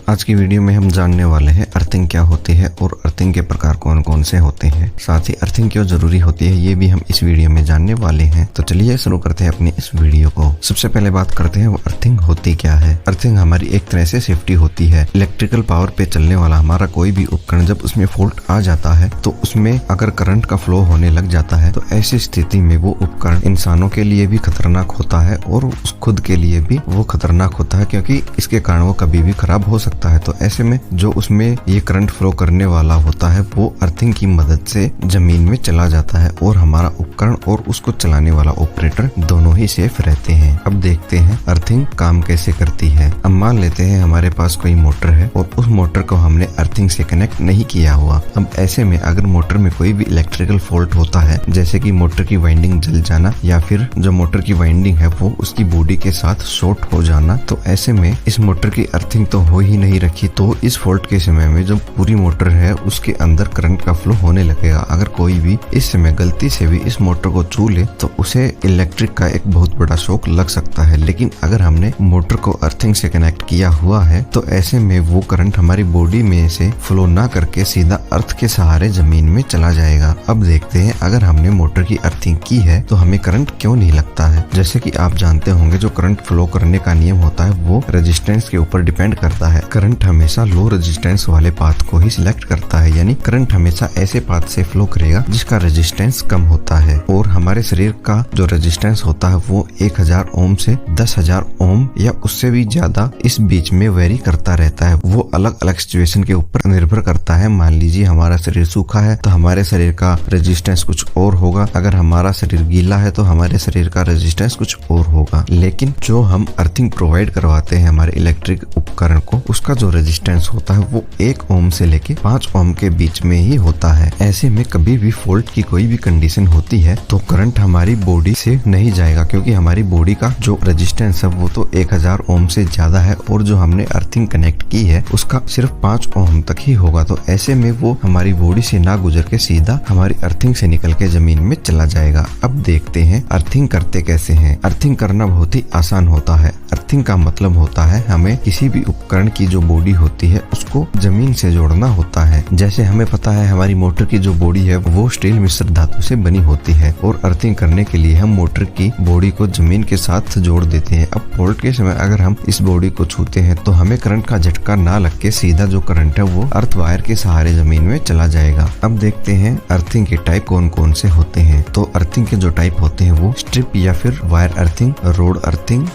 आज की वीडियो में हम जानने वाले हैं अर्थिंग क्या होती है और अर्थिंग के प्रकार कौन कौन से होते हैं। साथ ही अर्थिंग क्यों जरूरी होती है ये भी हम इस वीडियो में जानने वाले हैं। तो चलिए शुरू करते हैं अपनी इस वीडियो को। सबसे पहले बात करते हैं वो अर्थिंग होती क्या है। अर्थिंग हमारी एक तरह से सेफ्टी होती है। इलेक्ट्रिकल पावर पे चलने वाला हमारा कोई भी उपकरण जब उसमें फॉल्ट आ जाता है तो उसमें अगर करंट का फ्लो होने लग जाता है तो ऐसी स्थिति में वो उपकरण इंसानों के लिए भी खतरनाक होता है और खुद के लिए भी वो खतरनाक होता है, क्योंकि इसके कारण वो कभी भी खराब हो सकता है। तो ऐसे में जो उसमें ये करंट फ्लो करने वाला होता है वो अर्थिंग की मदद से जमीन में चला जाता है और हमारा उपकरण और उसको चलाने वाला ऑपरेटर दोनों ही सेफ रहते हैं। अब देखते हैं अर्थिंग काम कैसे करती है। अब मान लेते हैं हमारे पास कोई मोटर है और उस मोटर को हमने अर्थिंग से कनेक्ट नहीं किया हुआ। अब ऐसे में अगर मोटर में कोई भी इलेक्ट्रिकल फॉल्ट होता है, जैसे कि मोटर की वाइंडिंग जल जाना या फिर जो मोटर की वाइंडिंग है वो उसकी बॉडी के साथ शॉर्ट हो जाना, तो ऐसे में इस मोटर की अर्थिंग तो हो ही नहीं रखी, तो इस फॉल्ट के समय में जो पूरी मोटर है उसके अंदर करंट का फ्लो होने लगेगा। अगर कोई भी इस समय गलती से भी इस मोटर को छू ले तो उसे इलेक्ट्रिक का एक बहुत बड़ा शॉक लग सकता है। लेकिन अगर हमने मोटर को अर्थिंग से कनेक्ट किया हुआ है तो ऐसे में वो करंट हमारी बॉडी में से फ्लो ना करके सीधा अर्थ के सहारे जमीन में चला जाएगा। अब देखते हैं अगर हमने मोटर की अर्थिंग की है तो हमें करंट क्यों नहीं लगता है। जैसे कि आप जानते होंगे जो करंट फ्लो करने का नियम होता है वो रेजिस्टेंस के ऊपर डिपेंड करता है। करंट हमेशा लो रेजिस्टेंस वाले पाथ को ही सिलेक्ट करता है, यानी करंट हमेशा ऐसे पाथ से फ्लो करेगा जिसका रेजिस्टेंस कम होता है। और हमारे शरीर का जो रेजिस्टेंस होता है वो 1000 ओम से 10,000 ओम या उससे भी ज्यादा इस बीच में वेरी करता रहता है। वो अलग अलग सिचुएशन के ऊपर निर्भर करता है। मान लीजिए हमारा शरीर सूखा है तो हमारे शरीर का रेजिस्टेंस कुछ और होगा, अगर हमारा शरीर गीला है तो हमारे शरीर का रेजिस्टेंस कुछ और होगा। लेकिन जो हम अर्थिंग प्रोवाइड करवाते हैं हमारे इलेक्ट्रिक उपकरण को, उसका जो रेजिस्टेंस होता है वो 1 ओम से लेके 5 ओम के बीच में ही होता है। ऐसे में कभी भी फॉल्ट की कोई भी कंडीशन होती है तो करंट हमारी बॉडी से नहीं जाएगा, क्योंकि हमारी बॉडी का जो रेजिस्टेंस है वो तो 1000 ओम से ज्यादा है और जो हमने अर्थिंग कनेक्ट की है उसका सिर्फ 5 ओम तक ही होगा। तो ऐसे में वो हमारी बॉडी से ना गुजर के सीधा हमारी अर्थिंग से निकल के जमीन में चला जाएगा। अब देखते हैं अर्थिंग करते कैसे हैं। अर्थिंग करना बहुत ही आसान होता है। अर्थिंग का मतलब होता है हमें किसी भी उपकरण की जो बॉडी होती है उसको जमीन से जोड़ना होता है। जैसे हमें पता है हमारी मोटर की जो बॉडी है वो स्टील मिश्र धातु से बनी होती है और अर्थिंग करने के लिए हम मोटर की बॉडी को जमीन के साथ जोड़ देते हैं। अब फॉल्ट के समय अगर हम इस बॉडी को छूते हैं तो हमें करंट का झटका ना लग के सीधा जो करंट है वो अर्थ वायर के सहारे जमीन में चला जाएगा। अब देखते हैं अर्थिंग के टाइप कौन कौन से होते हैं। तो अर्थिंग के जो टाइप होते हैं वो स्ट्रिप या फिर wire earthing, road earthing,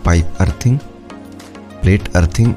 pipe earthing, plate earthing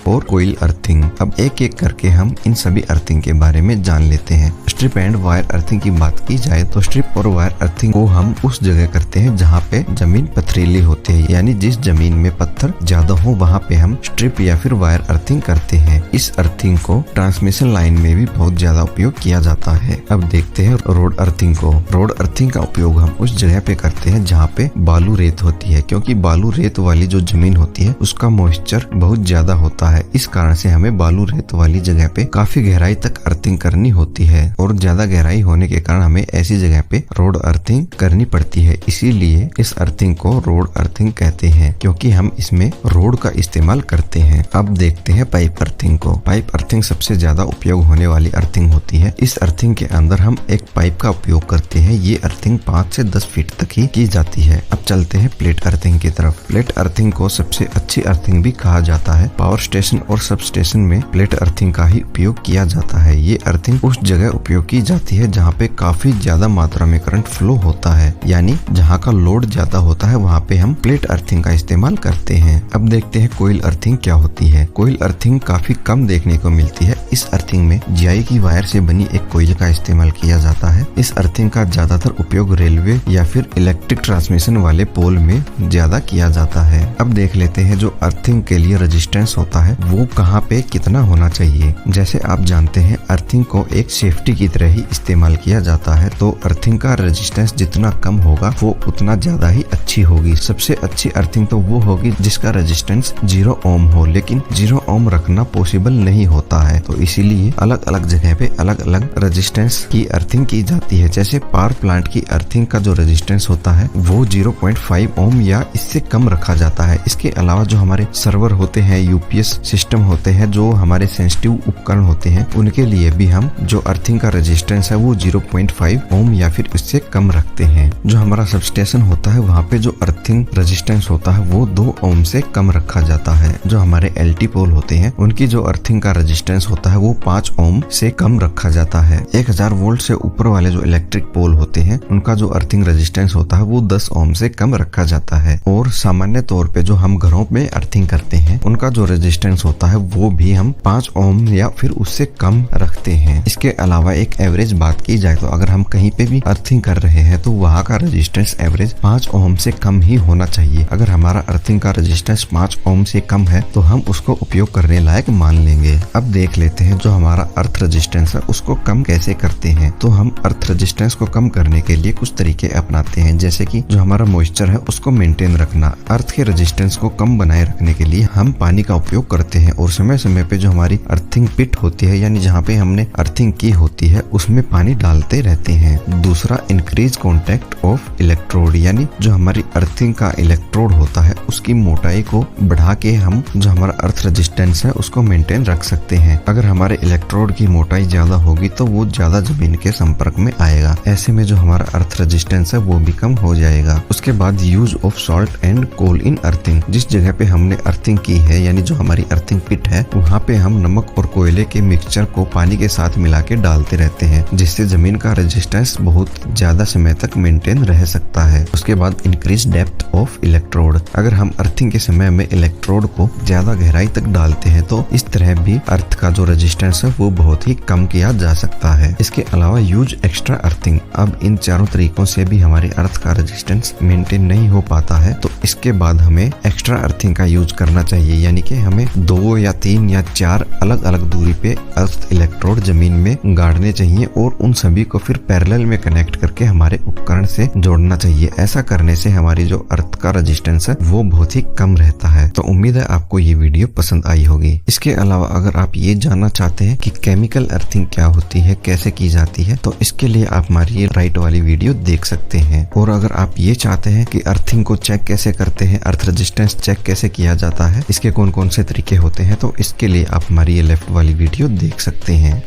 और कोइल अर्थिंग। अब एक एक करके हम इन सभी अर्थिंग के बारे में जान लेते हैं। स्ट्रिप एंड वायर अर्थिंग की बात की जाए तो स्ट्रिप और वायर अर्थिंग को हम उस जगह करते हैं जहाँ पे जमीन पथरीली होती है, यानी जिस जमीन में पत्थर ज्यादा हो वहाँ पे हम स्ट्रिप या फिर वायर अर्थिंग करते हैं। इस अर्थिंग को ट्रांसमिशन लाइन में भी बहुत ज्यादा उपयोग किया जाता है। अब देखते हैं रोड अर्थिंग को। रोड अर्थिंग का उपयोग हम उस जगह पे करते हैं जहाँ पे बालू रेत होती है, क्योंकि बालू रेत वाली जो जमीन होती है उसका मॉइस्चर बहुत ज्यादा होता है। इस कारण से हमें बालू रेत वाली जगह पे काफी गहराई तक अर्थिंग करनी होती है और ज्यादा गहराई होने के कारण हमें ऐसी जगह पे रोड अर्थिंग करनी पड़ती है। इसीलिए इस अर्थिंग को रोड अर्थिंग कहते हैं, क्योंकि हम इसमें रोड का इस्तेमाल करते हैं। अब देखते हैं पाइप अर्थिंग को। पाइप अर्थिंग सबसे ज्यादा उपयोग होने वाली अर्थिंग होती है। इस अर्थिंग के अंदर हम एक पाइप का उपयोग करते हैं। ये अर्थिंग 5 से 10 फीट तक ही की जाती है। अब चलते हैं प्लेट अर्थिंग की तरफ। प्लेट अर्थिंग को सबसे अच्छी अर्थिंग भी कहा जाता है। पावर स्टेशन और सब स्टेशन में प्लेट अर्थिंग का ही उपयोग किया जाता है। ये अर्थिंग उस जगह उपयोग की जाती है जहाँ पे काफी ज्यादा मात्रा में करंट फ्लो होता है, यानी जहाँ का लोड ज्यादा होता है वहाँ पे हम प्लेट अर्थिंग का इस्तेमाल करते हैं। अब देखते हैं कोइल अर्थिंग क्या होती है। कोइल अर्थिंग काफी कम देखने को मिलती है। इस अर्थिंग में जीआई की वायर से बनी एक कोइल का इस्तेमाल किया जाता है। इस अर्थिंग का ज्यादातर उपयोग रेलवे या फिर इलेक्ट्रिक ट्रांसमिशन वाले पोल में ज्यादा किया जाता है। अब देख लेते हैं जो अर्थिंग के लिए रेजिस्टेंस होता है वो कहाँ पे कितना होना चाहिए। जैसे आप जानते हैं अर्थिंग को एक सेफ्टी की की तरह ही इस्तेमाल किया जाता है, तो अर्थिंग का रेजिस्टेंस जितना कम होगा वो उतना ज्यादा ही अच्छी होगी। सबसे अच्छी अर्थिंग तो वो होगी जिसका रेजिस्टेंस 0 ओम हो, लेकिन 0 ओम रखना पॉसिबल नहीं होता है, तो इसीलिए अलग अलग जगह पे अलग अलग रेजिस्टेंस की अर्थिंग की जाती है। जैसे पावर प्लांट की अर्थिंग का जो रेजिस्टेंस होता है वो 0.5 ओम या इससे कम रखा जाता है। इसके अलावा जो हमारे सर्वर होते हैं, यूपीएस सिस्टम होते हैं, जो हमारे सेंसिटिव उपकरण होते हैं, उनके लिए भी हम जो अर्थिंग का रेजिस्टेंस है वो 0.5 ओम या फिर इससे कम रखते हैं। जो हमारा सबस्टेशन होता है वहाँ पे जो अर्थिंग रेजिस्टेंस होता है वो 2 ओम से कम रखा जाता है। जो हमारे एलटी पोल होते हैं उनकी जो अर्थिंग का रेजिस्टेंस होता है वो 5 ओम से कम रखा जाता है। 1000 वोल्ट से ऊपर वाले जो इलेक्ट्रिक पोल होते हैं उनका जो अर्थिंग रेजिस्टेंस होता है वो 10 ओम से कम रखा जाता है। और सामान्य तौर पे जो हम घरों में अर्थिंग करते हैं उनका जो रेजिस्टेंस होता है वो भी हम 5 ओम या फिर उससे कम रखते हैं। इसके अलावा एक एवरेज बात की जाए तो अगर हम कहीं पे भी अर्थिंग कर रहे हैं तो वहाँ का रेजिस्टेंस एवरेज 5 ओम से कम ही होना चाहिए। अगर हमारा अर्थिंग का रेजिस्टेंस 5 ओम से कम है तो हम उसको उपयोग करने लायक मान लेंगे। अब देख लेते हैं जो हमारा अर्थ रेजिस्टेंस है उसको कम कैसे करते हैं। तो हम अर्थ रेजिस्टेंस को कम करने के लिए कुछ तरीके अपनाते हैं, जैसे कि जो हमारा मॉइस्चर है उसको मेंटेन रखना। अर्थ के रेजिस्टेंस को कम बनाए रखने के लिए हम पानी का उपयोग करते हैं और समय समय पे जो हमारी अर्थिंग पिट होती है यानी जहाँ पे हमने अर्थिंग की होती है उसमें पानी डालते रहते हैं। दूसरा, इंक्रीज कॉन्टेक्ट ऑफ इलेक्ट्रोड, यानी जो हमारी अर्थिंग का इलेक्ट्रोड होता है उसकी मोटाई को बढ़ा के हम जो हमारा अर्थ रेजिस्टेंस है उसको मेंटेन रख सकते हैं। अगर हमारे इलेक्ट्रोड की मोटाई ज्यादा होगी तो वो ज्यादा जमीन के संपर्क में आएगा, ऐसे में जो हमारा अर्थ रेजिस्टेंस है वो भी कम हो जाएगा। उसके बाद use of salt and coal in earthing, जिस जगह पे हमने अर्थिंग की है यानी जो हमारी अर्थिंग पिट है वहाँ पे हम नमक और कोयले के मिक्सचर को पानी के साथ मिला के डालते रहते हैं, जिससे जमीन का रेजिस्टेंस बहुत ज्यादा समय तक मेंटेन रह सकता है। उसके बाद इंक्रीज डेप्थ ऑफ इलेक्ट्रोड, अगर हम अर्थिंग के समय में इलेक्ट्रोड को ज्यादा गहराई तक डालते हैं तो इस तरह भी अर्थ का जो रेजिस्टेंस है वो बहुत ही कम किया जा सकता है। इसके अलावा यूज एक्स्ट्रा अर्थिंग, अब इन चारों तरीकों से भी हमारे अर्थ का रेजिस्टेंस मेंटेन नहीं हो पाता है तो इसके बाद हमें एक्स्ट्रा अर्थिंग का यूज करना चाहिए, यानी कि हमें 2 या 3 या 4 अलग अलग दूरी पे अर्थ इलेक्ट्रोड जमीन में गाड़ने चाहिए और उन सभी को फिर पैरेलल में कनेक्ट करके हमारे उपकरण से जोड़ना चाहिए। ऐसा करने से हमारी जो अर्थ का रेजिस्टेंस है वो बहुत ही कम रहता है। तो उम्मीद है आपको ये वीडियो पसंद आई होगी। इसके अलावा अगर आप ये जानना चाहते हैं कि केमिकल अर्थिंग क्या होती है, कैसे की जाती है, तो इसके लिए आप हमारी ये राइट वाली वीडियो देख सकते हैं। और अगर आप ये चाहते हैं कि अर्थिंग को चेक कैसे करते हैं, अर्थ रेजिस्टेंस चेक कैसे किया जाता है, इसके कौन कौन से तरीके होते हैं, तो इसके लिए आप हमारी ये लेफ्ट वाली वीडियो देख सकते हैं।